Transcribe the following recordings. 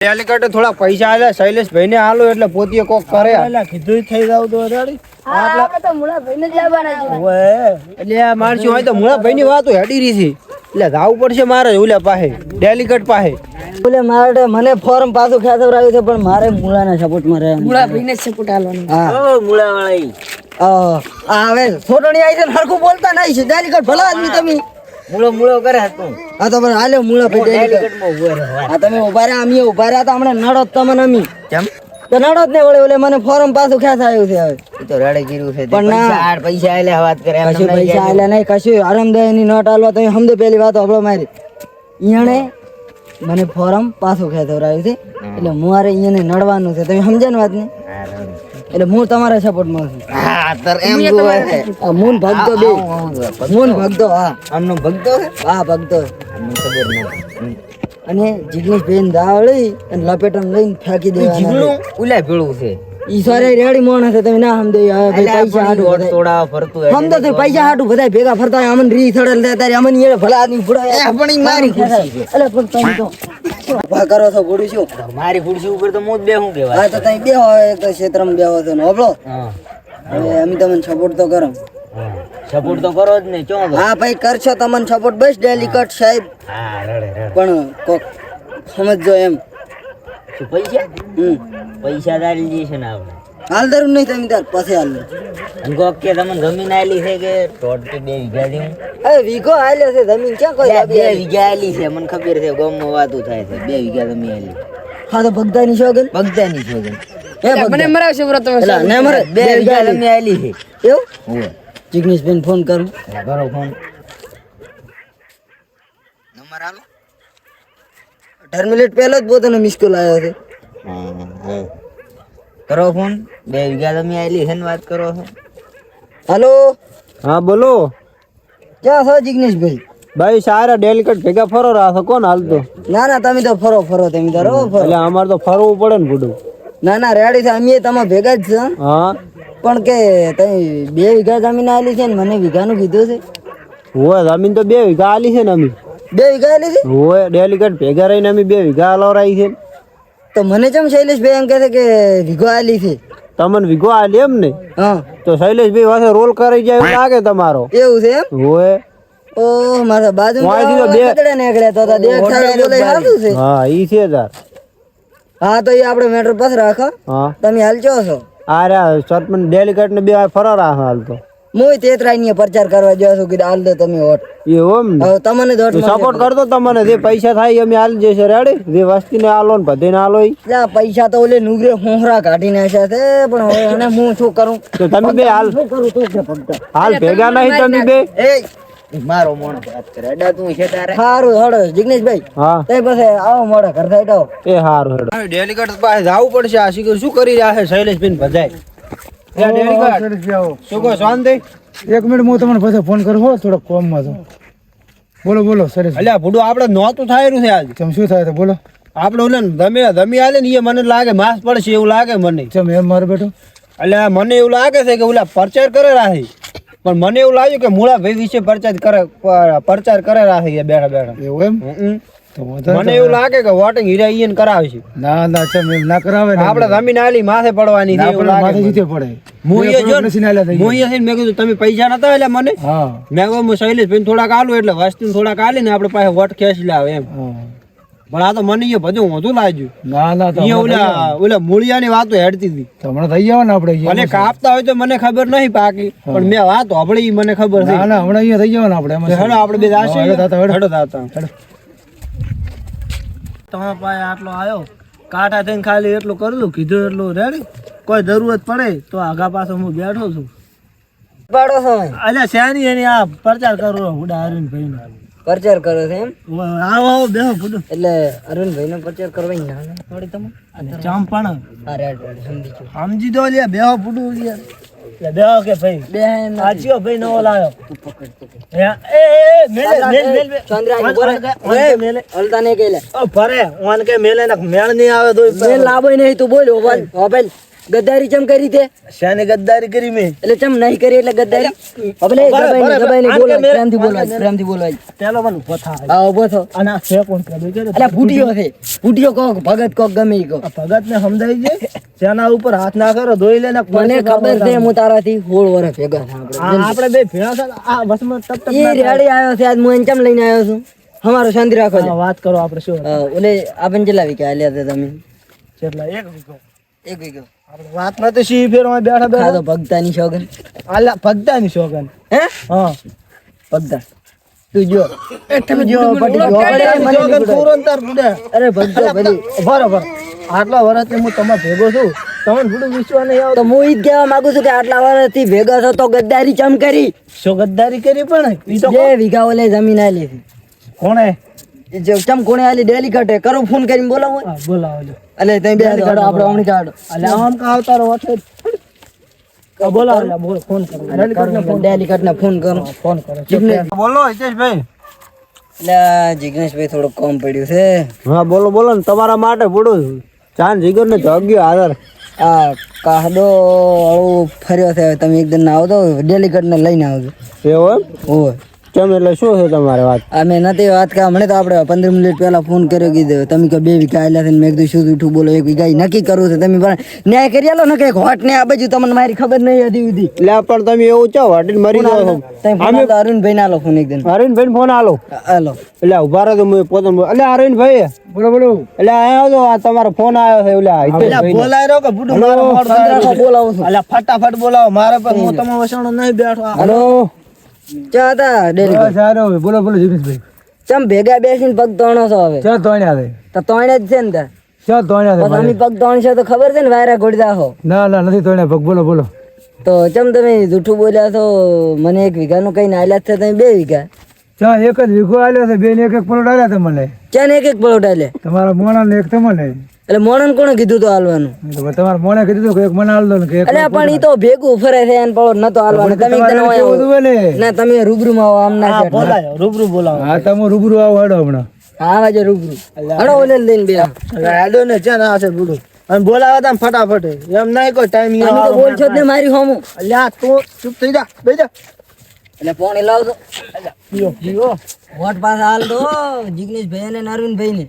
Delicate થોડા પૈસા આલ્યા શૈલેષભાઈ ને હાલો એટલે પોતીએ કોક કરે કીધું થઈ જાવ તો રેડી આપણે તો મુળાભાઈ ને જ લાવવાના છે. ઓએ એટલે આ માણસી હોય તો મુળાભાઈ ની વાતો હેડી રહી છે એટલે જાવું પડશે મારે ઓલા પાસે ડેલિકેટ પાસે. બોલે મારે મને ફોર્મ પાછું ખેતવરાવ્યું છે પણ મારે મૂળાના સપોર્ટમાં રહે. મુળાભાઈ ને સપોર્ટ આલવાનો. હા મુળા વાળા આ હવે છોટણી આવી છે ને હરખું બોલતા નહીં છે ડેલિકેટ ભલા આદમી તમે મૂળો કરે હતું. હા તો પણ હાલે મૂળા ભાઈ ડેલિકેટ હા તમે ઉભા રહ્યા અમે ઉભા રહ્યા તો હમણાં નડો તમને અમી કેમ તો નડો જ ને વળે ઓલે મને ફોર્મ પાછું ખેસ આવ્યું છે હવે એ તો રેડે ગીરું છે પણ ના પૈસા આલ્યા વાત કરે કશું પૈસા આલ્યા નહીં કશું આરામદાયક ની નોટ આલવા તમે સમજો પેલી વાત હબળો મારી ઈયણે મને ફોર્મ પાછું ખેતવરાવ્યું છે એટલે મારે ઈયને નડવાનું છે તમે સમજ્યા ને વાત ને એટલે હું તમારા સપોર્ટમાં છું. હા તર એમ જોવે આ મૂન ભગતો બે મૂન ભગતો હા આમનો ભક્તો છે હા ભગતો અમને ખબર નથી. અને જીગ્નેશ બેન દાવળી અને લપેટમ લઈને ફેંકી દેવાના જીગણું ઉલા ભેળું છે ઈ સારે રેડી મોણ છે તમે ના સમજો હવે પૈસા હાટું તોડા ફરતું સમજો તો પૈસા હાટું બધા ભેગા ફરતા હોય અમન રી થડલ દે તારી અમન ઈ ભલા આદમી ફુડા પણ ઈ મારી ખુરશી છે. એટલે પણ તમે તો વા કરો છો બોડું છું મારી ખુરશી ઉપર તો હું જ બેહું કેવાય. હા તો તમે બેહો એક તો ક્ષેત્રમાં બેહો છો ને હોબળો હા હવે અમે તમને સપોર્ટ તો કરો સપોર્ટ તો કરો જ ને ચો હા ભાઈ કરશો તમને સપોર્ટ બસ ડેલિકેટ સાહેબ હા રડે પણ કોક સમજજો એમ શું પૈસા પૈસા દારી છે ને આપણે હાલ દરું નહીં તમે તાર પાસે હાલ અને કોક કે તમને જમીન આલી છે કે ટોટલ 2 વીઘા દેવું. અરે વીઘો આલ્યો છે જમીન ક્યાં કોઈ 2 વીઘા આલી છે મને ખબર છે ગામમાં વાતું થાય છે 2 વીઘા જમીન આલી હા તો ભગદાની શોગન બગદાની છે ગન એ મને મરાવશે વ્રત એલા ને મરે 2 વીઘા જમીન આલી છે એવું ઓય જિગ્નેશ બેન ફોન કરું કરો ફોન નંબર આલો 18 મિનિટ પહેલા જ પોતાનો મિસ કોલ આવ્યો છે હા કરો ફોન 2 વીઘા જમીન આલી છે ને વાત કરો છો. હાલો હા બોલો ક્યાં છો જિગ્નેશ ભાઈ ભાઈ સારા ડેલિકેટ ભેગા ફરો રાખો કોણ હાલતો. ના ના તમે તો ફરો ફરો તમે તો રહો ફરો એટલે અમારે તો ફરવું પડે ને બધું. ના ના રેડી છે અમે તમારા ભેગા જ છે હા પણ કે તમે 2 વીઘા જમીન આલી છે ને મને વીઘાનું કીધું છે હોય જમીન તો 2 વીઘા આલી છે ને અમે 2 વીઘા આલી છે હોય ડેલિકેટ ભેગા રહીને અમે 2 વીઘા અલવરાઈ છે. તો મને ચમ શૈલેષભાઈ એમ કહે છે કે વીઘો આલી છે તમને વીઘો આલી એમ ને હા તો શૈલેષભાઈ પાસે રોલ કરી જાય એવું લાગે તમારો. એવું છે એમ હોય ઓહ મારા બાજુ વાંચી તો બે- કચડે નીકળ્યા તો દેખ થાય બોલે સાચું છે હા ઈ છે તાર. હા તો એ આપણે મેટર પાસ રાખો હા તમે હાલ ચો છો આ રહ્યા સરપંચ ડેલિકેટ ને 2 ફરો રાખો હાલ તો હું તેતરાઈ પ્રચાર કરવા જાવ છું કે હાલ દો તમે વોટ એવું એમ ને હવે તમને દોટ સપોર્ટ કરતો તમને જે પૈસા થાય અમે હાલ જશે રેડી જે વસ્તી ને આલો ને બધે ને આલો ઈ. પૈસા તો ઓલે નુગરે હોહરા કાઢી નાખ્યા છે પણ હવે એને હું શું કરું તો તમે બે હાલ શું કરું તું કે ભગતા હાલ ભેગા નહીં તમે બે એ મારો મોણ વાત કરે અડા તું છે તારે. સારું હડો જિગ્નેશભાઈ હા તઈ પછી આવો મોડા ઘર થાય તો એ હારું હેડો ડેલિકેટ પાસે જવું પડશે આ શું કરી રહ્યા છે શૈલેષભાઈ ભજાય શું કહો શાંતિ. 1 મિનિટ હું તમને પછી ફોન કરું હો થોડો કોમમાં છું બોલો બોલો સરેશ અલ્યા ભૂડું આપણે નહોતું થાયરું છે આજ ચમ શું થાય તો બોલો આપણે ઓલે ધમી આલે ને એ મને લાગે માસ પડશે એવું લાગે મને. ચમ એમ મારો બેટો અલ્યા મને એવું લાગે છે કે ઓલા પ્રચાર કરે રાખી પણ મને એવું લાગ્યું કે મૂળાભાઈ વિશે પ્રચાર કરે રાખી બેઠા બેઠા. એવું એમ તો મને એવું લાગે કે વોટિંગ હીરા ઈયન કરાવે છે. ના ના ચમ એમ ના કરાવે ને આપણે જમીન આલી માથે પડવાની છે એવું લાગે માથે મને. જીતે પડે હું એ જો નથી નાલ્યા થઈ હું એ મેં કીધું તમે પૈસા નતા એટલે મને હા મેં કહ્યું હું શૈલેષભાઈ થોડાક આલું એટલે વસ્તી થોડાક આલી ને આપણે પાસે વોટ ખેંચી લાવે એમ. હા પણ આ તો મને એ બધું વધુ લાગ્યું. ના ના તો ઓલા મૂળિયાની વાતો હેડતી હતી. હમણાં થઈ જાવ ને આપણે ભલે કાપતા હોય તો મને ખબર નહીં પાકી પણ મેં વાત હોભળી મને ખબર છે. ના ના હમણાં અહીંયા થઈ જાવ ને આપણે એમાં હેડો આપણે બે જાશું. હેડો તાતા, હેડો. હેડો તાતા. તમારા પાસે આટલો આવ્યો કાંઠા થઈને ખાલી એટલું કરેલું કીધું એટલું રેડી કોઈ જરૂરત પડે તો આગા પાછો હું બેઠો છું. પાડો છો અલ્યા શ્યાની એની આ પ્રચાર કરો હુડા અરવિંદભાઈ નો. પ્રચાર કરો છો એમ આવો આવો બેહો બધું એટલે અરવિંદભાઈ નો પ્રચાર કરવા ના ના થોડી તમે ચાંપણ હા રેડ રેડ સમજી ગયો સમજી દો લે બેહો ફૂડું લે એટલે બેહો કે ભાઈ બે આજીઓ ભાઈ નવો લાવ્યો. મેલે હલતા નહીં કે ભરે ઓન કે મેલે ને મેળ નહીં આવે તો મેલ લાવો નહીં તું બોલ ઓબલ ઓબલ ગદ્દારી ચમ કરી તે શાને ગદ્દારી કરી મેં એટલે ચમ નહીં કરી એટલે ગદ્દારી હવે દબાઈને બોલો પ્રેમથી બોલો પેલો મને પથા હા ઉભો થો અને આ છે કોણ કરે છે એટલે ફૂટીયો કોક ભગત કોક ગમે ઈ કોક ભગત ને સમજાઈ જાય શાના ઉપર હાથ ના કરો ધોઈ લેને મને ખબર છે હું તારાથી 16 વર્ષ ભેગા થા આપણે બે ભેળા છે આ બસમાં ટપ ટપ ઈ રેડી આવ્યો છે આજ હું એને ચમ લઈને આવ્યો છું અમારો શાંતિ રાખો ના વાત કરો આપણે શું ઓલે આપણ ચેલા વિકા આલ્યા હતા તમે કેટલા એક વીઘો એક વીઘો આપણે વાત નથી સી ફેરમાં બેઠા બેઠા ખાધો ભગતાની શોગન આલા ભગદાની શોગન હે હા ભગતા તું જો તમે જો પટી જો શોગન પૂરણ તાર બુડે અરે ભગતો ભલી બરોબર આટલા વર્ષથી હું તમાર ભેગો છું તમને બધું વિશ્વાસ નહીં આવતો તો હું ઈ જ કહેવા માંગુ છું કે આટલા વર્ષથી ભેગા થો તો ગદ્દારી ચમ કરી શું ગદ્દારી કરી પણ ઈ તો 2 વીઘા ઓલે જમીન આલી છે કોણે જે ચમ કોણે આલી ડેલી કટે કરો ફોન કરીને બોલાવો બોલાવજો એટલે તમે બે હાડો આપણે હમણી કાઢો એટલે આમ કા આવતારો વઠે બોલાવ બોલ ફોન કરો ડેલી કટને ફોન કરો ફોન કરો જીગ્નેશ બોલો હિતેશભાઈ એટલે જીગ્નેશભાઈ થોડું કામ પડ્યું છે હા બોલો બોલો ને તમારા માટે પડું ચાંદ જીગર ને જગ્યો આદર આ કાહડો આવું ફર્યો છે તમે એકદમ ના આવતો ડેલી કટને લઈને આવજો એવું હોય કેમ એટલે શું છે તમારે વાત અમે નથી વાત કા હમણાં તો આપણે 15 મિનિટ પહેલા ફોન કર્યો કીધું તમે કે 2 વીઘા આલ્યા છે મેં કીધું શું જૂઠું બોલો 1 વીઘા નક્કી કરવું છે તમે પણ ન્યાય કરી આલો ને કે હોટ ને આ બાજુ તમને મારી ખબર નહીં હતી ઉધી એટલે પણ તમે એવું ચો વાટીને મરી જાવ છો તમે અરુણભાઈ ના આલો ફોન એકદમ અરવિંદભાઈ ફોન આલો હાલો એટલે ઉભા રહો તો હું પોતે એટલે અરવિંદભાઈ બોલો બોલો એટલે અહીંયા આવજો આ તમારો ફોન આવ્યો છે એટલે હિતેશભાઈ બોલાય રહ્યો કે બુડું મારો બોલાવું છું એટલે ફટાફટ બોલાવો મારે પર હું તમારો વસાણો નહીં બેઠો હલો ચા હતા ડેલી સારો બોલો બોલો જીગ્નેશભાઈ ચમ ભેગા બેસીને પગ તોણો છો હવે ચા તોણ્યા છે તો તોણે જ છે ને તાર ચા તોણ્યા છે તમે પગ તોણ છે તો ખબર છે ને વાયરા ગોળદા હો ના ના નથી તોણ્યા પગ બોલો બોલો તો ચમ તમે જૂઠું બોલ્યા છો મને 1 વીઘાનું કઈ આલ્યા છે તમે 2 વીઘા ચા એક જ વીઘો આલ્યો છે બેન એક એક પલોટ આલ્યા તમને ચાને એક પલોટ આલ્યા તમારા મોણા ને એક તમને એટલે મોણન કોણે કીધું તો હાલવાનું તમારા મોણે કીધું કે એક મને હાલ દો ને કે એક એટલે પણ ઈ તો ભેગું ફરે છે એને પલોટ નતો હાલવાનો તમે એકદમ કેવું હતું ને ના તમે રૂબરૂ માં આવો આમ ના છે બોલાયો રૂબરૂ બોલાવો હા તમે રૂબરૂ આવો હેડો હમણાં આવા જો રૂબરૂ હડો ઓલે લઈને બે રાડો ને છે ને આ છે બુડું અને બોલાવે તમે ફટાફટ એમ નહીં કોઈ ટાઈમ તમે તો બોલશો જ ને મારી હોમું અલ્યા તું ચૂપ થઈ જા બેસી જા એટલે પોણી લાવજો પીઓ પીઓ વોટ પાસ હાલ દો જીગ્નેશભાઈ ને અરવિંદભાઈ ને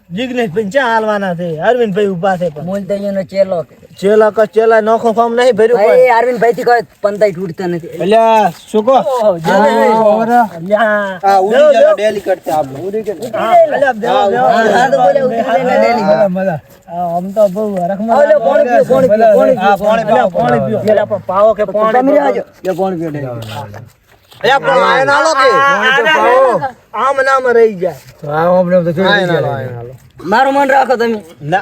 જિગ્નેશભાઈ ક્યાં હાલવાના છે અરવિંદભાઈ ઉભા છે પણ બોલતા અહીંયાનો ચેલો ચેલા ક ચેલા નોખો ફોર્મ નહીં ભર્યું કોઈ ભાઈ અરવિંદભાઈ થી કોઈ પંતાઈ તૂટતા નથી અલ્યા શું કહો હા, આ ઉડી જરા ડેલી કરતે આપ ઉડી કે અલ્યા દેવો દેવો હા, તો બોલે ઉતરી જઈને ડેલી. મજા આમ તો બહુ રખમાં આવો લ્યો, પાણી પીઓ, પાણી પીઓ, પાણી પીઓ. હા પાણી પીઓ પાણી પીઓ પેલા પણ પાવો કે પાણી તમે રહેજો. લ્યો, પાણી પીઓ ડેલી. અલ્યા પણ આય ના લો કે આમ નામ રહી જાય હા અમને તો આય ના લો આય ના લો મારું મન રાખો તમે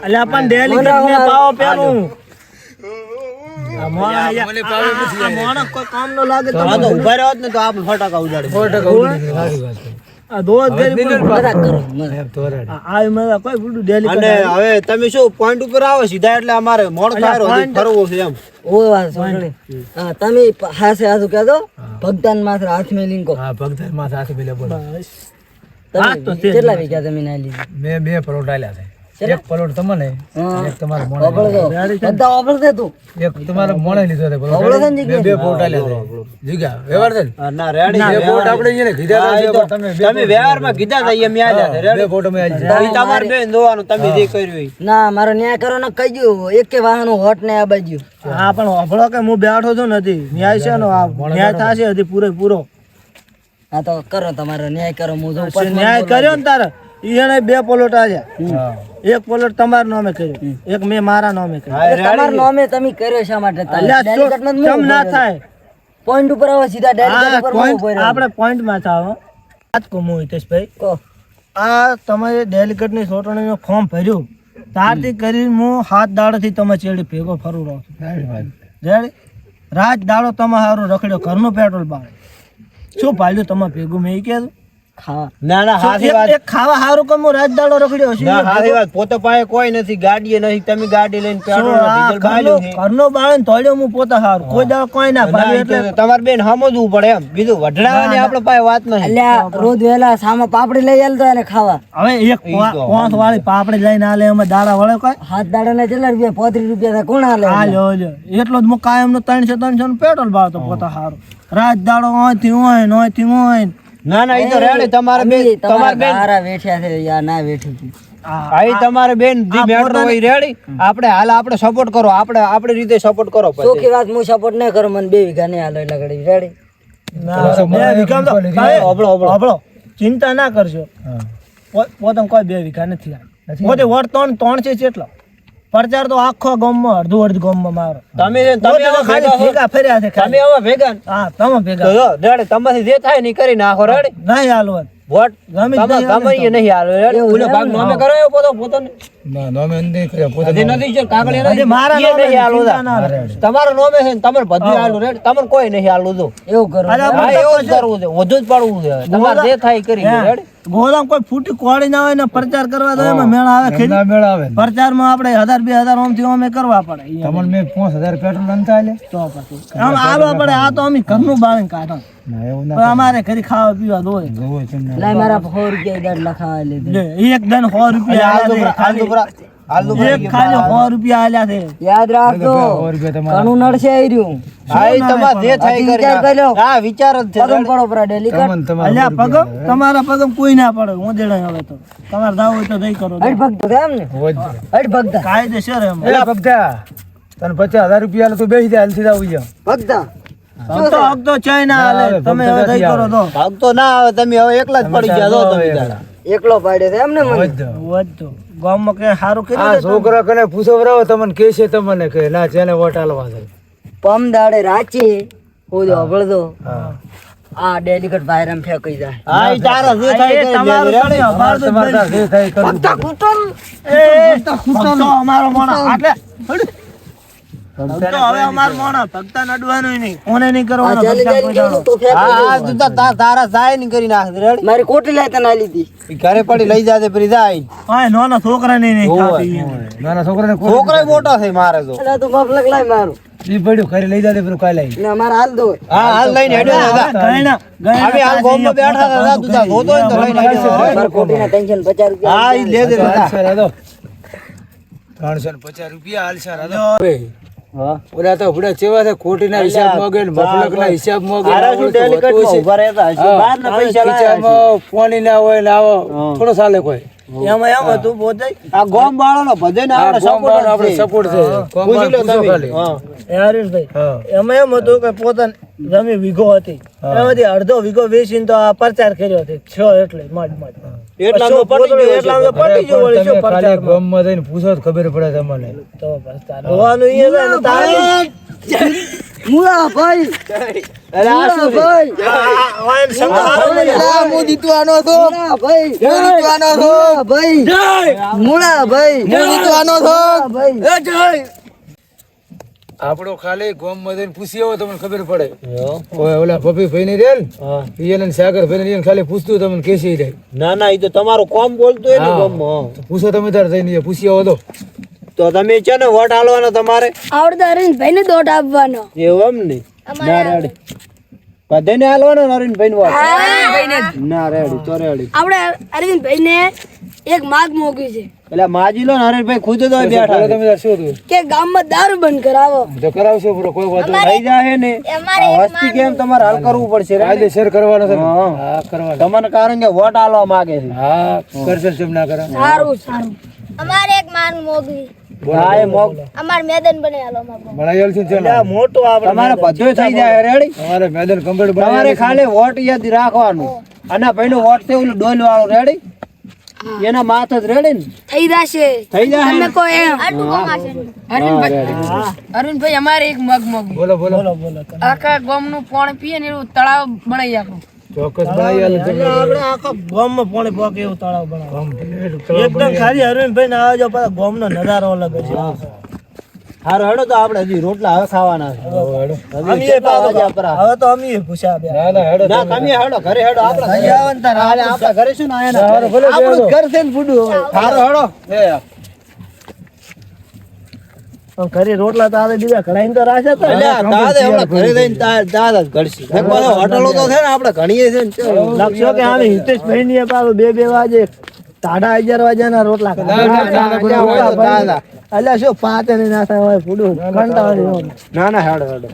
અલ્યા પણ ડેલી કરતે પાવો પેલું આ મોણા કોઈ કામ નો લાગે તો ઉભા રહ્યો જ ને તો આપણે ફટાકા ઉડાડે આ દોત ગરી મજાક કરો આ મજા કોઈ બુડું ડેલી અને હવે તમે શું પોઈન્ટ ઉપર આવો સીધા એટલે અમારે મોડ થારો ફરવું છે એમ ઓ વાત સાંભળી. હા, તમે હાસે હાથું કહેતો ભગતાન માત્ર હાથ મેં લીંકો હા ભગત માં સાથે પેલે બોલો તમે કેટલા વીઘા જમીન આલી મેં 2 પલોટ આલ્યા છે એક પલોટ તમને હા. એક તમારા મોણે ઓબળો તો બધા ઓબળ છે તું એક તમારા મોણે લીધો છે પલોટ ઓબળો છે ને મેં 2 પોટ આલ્યા છે જીગા વ્યવહાર છે ને? ના રેડી બે પોટ આપણે અહીંયા ને કીધા હતા પણ તમે તમે વ્યવહારમાં કીધા હતા એમ યાદ હતા બે રેડી પોટ અમે આલી છે. ઈ તમારે બેન દોવાનું તમે જે કર્યું ઈ ના મારો ન્યાય કરો ને કહી દઉં એક કે વાહન હોટ ને આ બાજુ હા પણ અભળો કે હું બેઠો છું નથી ન્યાય છે નો આ ન્યાય થાશે હજી પૂરેપૂરો હા તો કરો તમારો ન્યાય કરો હું જો ઉપર ન્યાય કર્યો ને તારે ઈ એને 2 પલોટ આલ્યા હા એક પલોટ તમારા નામે કર્યો એક મેં મારા નામે કર્યો તમારા નામે તમે કર્યો શા માટે અલ્યા કેમ ના થાય પોઈન્ટ ઉપર આવો સીધા ડેલિકેટ આ ઉપર point ઉભો રહ્યો. આપણે point માં થાવ વાત કહું હું હિતેશભાઈ કહો. આ તમે ડેલિકેટની ચૂંટણીનું ફોર્મ ભર્યું ત્યારથી કરીને હું 7 દાડોથી તમે ચેડી ભેગો ફરું રહું છું રેડી રાત દાડો તમે હારું રખડ્યો ઘરનું પેટ્રોલ બાળે શું પાલ્યું તમે ભેગું મેં ઈ કીધું ખાવા ના ના હાથી વાત એક ખાવા હારું કમો રાત દાડો રખડ્યો છે ના હાથી વાત પોતે પાસે કોઈ નથી ગાડીએ નહીં તમે ગાડી લઈને પેટ્રોલ ને ડીઝલ બાળ્યું છે ઘરનો બાળન તોડ્યો હું પોતે હારું કોઈ દાડો કોઈ ના ના, ભાઈ ઈ તો એટલે તમારે બેન સમજવું પડે એમ બીજું વઢડાવાની આપણે પાસે વાત નહીં અલ્યા રોજ વેલા સામા પાપડી લઈ આલતો એને ખાવા હવે એક પોંચ વાળી પાપડી લઈને આલે અમે દાડા વળે કોઈ હાથ દાડા ને કેટલા રૂપિયા 35 રૂપિયા થાય, કોણ આલે આ લ્યો લ્યો એટલો જ કાયમ નો 300 નું પેટ્રોલ ભાવતો પોતા હારું રાત દાડો ઓયથી હોય ના ના ઈ તો રેડી તમારે બેન તમારે બેન હારા વેઠ્યા છે યા ના વેઠી છે. આઈ તમારે બેન જી મેટ્રો હોય રેડી આપણે હાલ આપણે સપોર્ટ કરો આપણે આપણી રીતે સપોર્ટ કરો પછી ચોખ્ખી વાત હું સપોર્ટ નહીં કરું, મને 2 વીઘા નહીં હાલો એટલે ઘડી રેડી. હબળો ચિંતા ના કરજો પોતાને કોઈ 2 વીઘા નથી પોતે વોટ 3 છે કેટલો પ્રચાર તો આખો ગામમાં અડધું ગામમાં મારો તમે ખાલી ભેગા ફર્યા છે તમે હવે ભેગા હા તમે ભેગા તો જો રેડી તમારી જે થાય ની કરી નાખો રેડી નહીં હાલવા વોટ ગમે તે તમે નહીં હાલો રેડી ઓલો ભાગ નોમે કરાયો પોતાને ના નોમે નથી કર્યા પોતે હજી નથી છે કાગળ હજી મારા એ નહીં હાલો ચિંતા ના લે. તમારો નોમે છે ને તમારે બધું હાલો રેડી તમારે કોઈ નહીં હાલો જો એવું કરું અરે હા એવું જ કરવું છે વધુ જ પડવું છે તમારે જે થાય એ કરી રેડી ગોળામ કોઈ ફૂટી કોળી ના હોય ને પ્રચાર કરવા તો એમાં મેળ આવે ખરી ના મેળ આવે ને. પ્રચારમાં આપણે 1000-2000 ઓમથી ઓમે કરવા પડે તમને મેં 5000 પેટ્રોલ અંતા આલે તો પછી આમ હાલવા પડે આ તો અમે ઘરનું બાળીને કાઢો ના એવું પણ અમારે ઘરે ખાવા પીવા દોય જોવો છે ને લાય મારા 100 રૂપિયા દાડ લખાવા લીધે લે એક દન 100 રૂપિયા આલ્યા છે. એક ખાલી 100 રૂપિયા આલ્યા છે યાદ રાખજો 100 રૂપિયા તમારા ઘણું નડશે આઈ રહ્યું હા ઈ તમારે જે થાય હજી કરી વિચાર કરી લો. નાખો. હા વિચાર જ છે પગમ પડો પરા ડેલી કર તમને તમારા અલ્યા પગમ તમારા પગમ કોઈ ના પડે હું દેડે હવે તો તમારે જાવ હોય તો દઈ કરો હટ ભગત એમ ને હોય જ. હટ ભગત કાયદેસર એમ એ ભગતા તને 50000 રૂપિયા આલે તો બેસી જા હાલથી જાવ જા ભગત હક તો ચાઈ ના હાલે તમે હવે દઈ કરો તો ભાગ તો ના આવે તમે હવે એકલા જ પડી ગયા જો તમે દાડા. એકલો પાડ્યો છે એમ ને મને વધતો ગામમાં કે સારું આ કર્યું છોકરા કને પૂછો બરાબર તમને કે છે તમને કે ના જેને વોટ આલવા છે પમ દાડે રાચી હું અબળદો આ ડેલિકેટ વાયરમ ફેંકી જાય હા ઈ તારા જે થાય એ કરી તમારું દેજો, રેડી? તમારે ત્યાં જે થાય એ કરવું પડે. ભક્તો અમારો મોણા આટલે ભક્તો હવે અમારો મોણા ભક્તા નડવાનું નહીં કોને નહીં કરવાનો ચાલી ભક્તા જાય કોઈ દાડો. તો ફેંકી હા હા દેવાનું. તું તારા જાય ની કરી નાખ રેડી મારી કોટી લાય તને આલી દી ઈ ઘરે પડી લઈ જાતે પછી જાય હા નાના છોકરા નહીં ખાતી નાના છોકરાને કોઈ છોકરાય મોટો છે મારે તો એટલે તું મફલક લાય મારું ઈ પડ્યું ઘરે લઈ જાતે પેલું કાલે આવી ને અમારે હાલ દો હા હાલ લઈને હેડ્યો દાદા. ગયણા અમે હાલ ગામમાં બેઠા હતા દાદા, તું તાર જોતો હોય ને તો લઈને હેડ્યો. મારી કોટીના ટેન્શન 50 રૂપિયા હા ઈ લે દે દાદા. 350 રૂપિયા હાલશે રાધો ઓલા તો ભડા ચેવા છે કોટીના હિસાબ મોગે ને મફલકના હિસાબ મોગે આરા શું delicate માં ઊભા રહેતા હશે. બહારના પૈસા લાયા હશે. ખીચામાં પાણી ના હોય ને આવો થોડો ચાલે કોઈ એમાં એમ હતું પોતે આ ગામ વાળાનો ભજન આપણે support જ આપણે છે. સપોર્ટ છે પૂછી લો તમે. હા. હરીશભાઈ એમાં એમ હતું કે પોતાને જમી વીઘો હતી એમાંથી અડધો વીઘો વેચીને તો આ પ્રચાર કર્યો હતો છ એટલે મડ એટલામાં તો પતી ગયું હશે. એટલામાં તો પતી ગયું વળી, શું તમે ખાલી પ્રચારમાં? ગામમાં જઈને પૂછો તો ખબર પડે તમને તો બસ તાર રોવાનું ઈ છે ને તારે મુળા ભાઈ અરે આ શું છે? ભાઈ વાયન સંગ હારો નહીં. હું જીતવાનો હતો મુળા ભાઈ હું જીતવાનો હતો ભાઈ મુળા ભાઈ હું જીતવાનો હતો ભાઈ આપણો ખાલી ગામમાં જઈને પૂછી આવો તમને ખબર પડે ઓય ઓલા પપ્પી ભાઈ ને રેલ ઈયન સાગર ભાઈ ને ખાલી પૂછતું તમને કેસી જાય ના ના ઈ તો તમારું કોમ બોલતું હોય ને ગામમાં. પૂછો તમે તાર જઈને પૂછી આવો તો તમે છે ને વોટ આલવાનો તમારે આવડતા હરીશભાઈ ને દોટ આપવાનો એવું એમ ને ના રેડી બધાને આલવાનો નરેનભાઈ ને વોટ ના રેડી તો રેડી આપણે અરવિંદભાઈ ને એક માગ મોકલી છે એટલે માજી લો નરેનભાઈ ખુદ જ હોય બેઠા છે. તમે તાર શું થયું કે ગામમાં દારૂ બંધ કરાવો તો કરાવશો પૂરો કોઈ વાત થઈ જાય ને આ વસ્તી કેમ તમારે હાલ કરવું પડશે રેડી? કાયદેસર કરવાનો છે હા. હા કરવાનો તમને કારણ કે વોટ આલવા માંગે છે હા કરશે કેમ ના કરે સારું સારું અમારે એક માગ મોકલી હા એ મોગ અમાર મેદાન બને હાલો માગો બનાવેલ છે ચાલો આ મોટું આપણે તમારે બધું થઈ જાય રેડી તમારે મેદાન કમ્પ્લીટ તમારે ખાલી વોટ યાદ રાખવાનું અને ભાઈનો વોટ છે ઓલું ડોલ વાળો રેડી એના માથ જ રેડી ને થઈ જશે થઈ જાય તમે કોઈ એમ અરવિંદભાઈ અમારે એક મગ મોગી બોલો બોલો આખા ગામનું પાણી પીએ ને એવું તળાવ બનાવી આપો ચોક્કસ બનાવી આલે એટલે આપણે આખા ગામમાં પાણી પોકે એવું તળાવ બનાવો કમ્પ્લીટ એકદમ ખાલી અરવિંદભાઈ ને આવજો પાછા ગામનો નજારો અલગ હશે હારો હેડો તો આપણે હજી રોટલા હવે ખાવાના છે. અમે એ હવે તો અમે પૂછ્યા બે ના ના હેડો ના તમે હેડો ઘરે હેડો આપણે અહીં આવે ને તારે હાલે આપણા ઘરે શું ના આયા હારો ભલે આપણું બેસો. ઘર છે ને બુડું હવે હારો હેડો ઘરે રોટલા તારે બીજા કઢાઈને તો રાખે તો અલ્યા, દાદા હમણાં ઘરે જઈને દાદા જ ઘડશે. એક પાછો હોટલો તો છે ને આપણે ઘણીએ છે ને લખશો કે આમે હિતેશભાઈ ની પાછો 2 વાગે 11:30 વાગ્યાના રોટલા દાદા અલ્યા શું 5 ને ના થાય હોય પૂડું કંટાળી ના ના હેડો હેડો